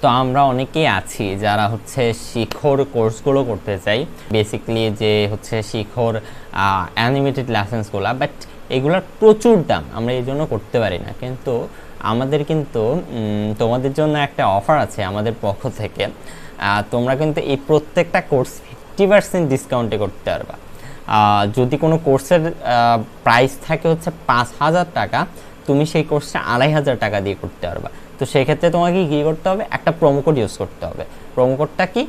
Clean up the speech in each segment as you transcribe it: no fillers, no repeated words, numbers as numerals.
তো আমরা অনেকেই আছি যারা হচ্ছে শিখোর কোর্সগুলো করতে চাই, বেসিক্যালি যে হচ্ছে শিখোর অ্যানিমেটেড লেসেন্সগুলো, বাট এগুলোর প্রচুর দাম, আমরা এই জন্য করতে পারি না। কিন্তু আমাদের কিন্তু তোমাদের জন্য একটা অফার আছে আমাদের পক্ষ থেকে। তোমরা কিন্তু এই প্রত্যেকটা কোর্স 50% ডিসকাউন্টে করতে পারবা। যদি কোনো কোর্সের প্রাইস থাকে হচ্ছে 5,000 টাকা, তুমি সেই কোর্সটা 2,500 টাকা দিয়ে করতে পারবা। তো সেক্ষেত্রে তোমাকে কী করতে হবে, একটা প্রোমো কোড ইউজ করতে হবে। প্রোমো কোডটা কি?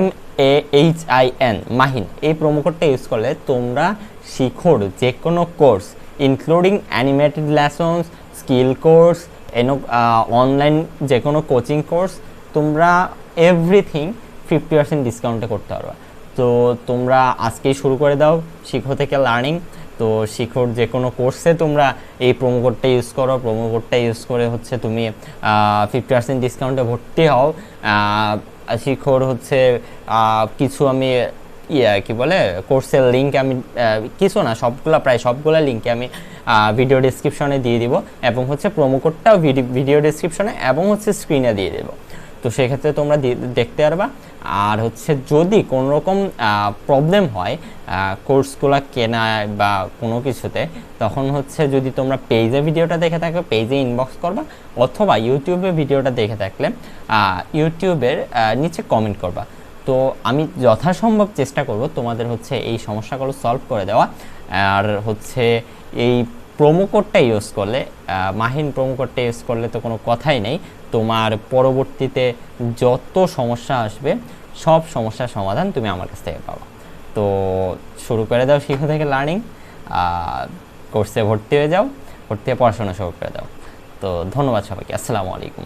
MAHIN, মাহিন। এই প্রোমো কোডটা ইউজ করলে তোমরা শিখোর যে কোনো course, including animated lessons, skill course, online যে কোনো কোচিং কোর্স, তোমরা এভরিথিং 50% ডিসকাউন্টে করতে পারবা। তো তোমরা আজকেই শুরু করে দাও শিখো থেকে লার্নিং। তো শিখোর যে কোনো কোর্সে তোমরা এই প্রোমো কোডটা ইউজ করো, প্রোমো কোডটা ইউজ করে হচ্ছে তুমি 50% ডিসকাউন্টে ভর্তি হও। শিখোর হচ্ছে কিছু আমি কি বলে কোর্সের লিঙ্ক আমি কিছু না, প্রায় সবগুলো লিঙ্কে আমি ভিডিও ডিসক্রিপশনে দিয়ে দিব, এবং হচ্ছে প্রোমো কোডটাও ভিডিও ডিসক্রিপশনে এবং হচ্ছে স্ক্রিনে দিয়ে দেবো। তো সেক্ষেত্রে তোমরা দেখতে পারবা। আর হচ্ছে যদি কোনো রকম প্রবলেম হয় কোর্সগুলো কেনায় বা কোনো কিছুতে, তখন হচ্ছে যদি তোমরা পেজে ভিডিওটা দেখে থাকো পেজে ইনবক্স করবা, অথবা ইউটিউবে ভিডিওটা দেখে থাকলে ইউটিউবের নিচে কমেন্ট করবা। তো আমি যথাসম্ভব চেষ্টা করব তোমাদের হচ্ছে এই সমস্যাগুলো সলভ করে দেওয়া। আর হচ্ছে এই প্রোমো কোডটা ইউজ করলে, মাহিন প্রোমো কোডটা ইউজ করলে তো কোনো কথাই নেই, তোমার পরবর্তীতে যত সমস্যা আসবে সব সমস্যার সমাধান তুমি আমার কাছ থেকে পাবা। তো শুরু করে দাও শিখো থেকে লার্নিং, কোর্সে ভর্তি হয়ে যাও, ভর্তি হয়ে পড়াশোনা শুরু করে দাও। তো ধন্যবাদ সবাইকে, আসসালামু আলাইকুম।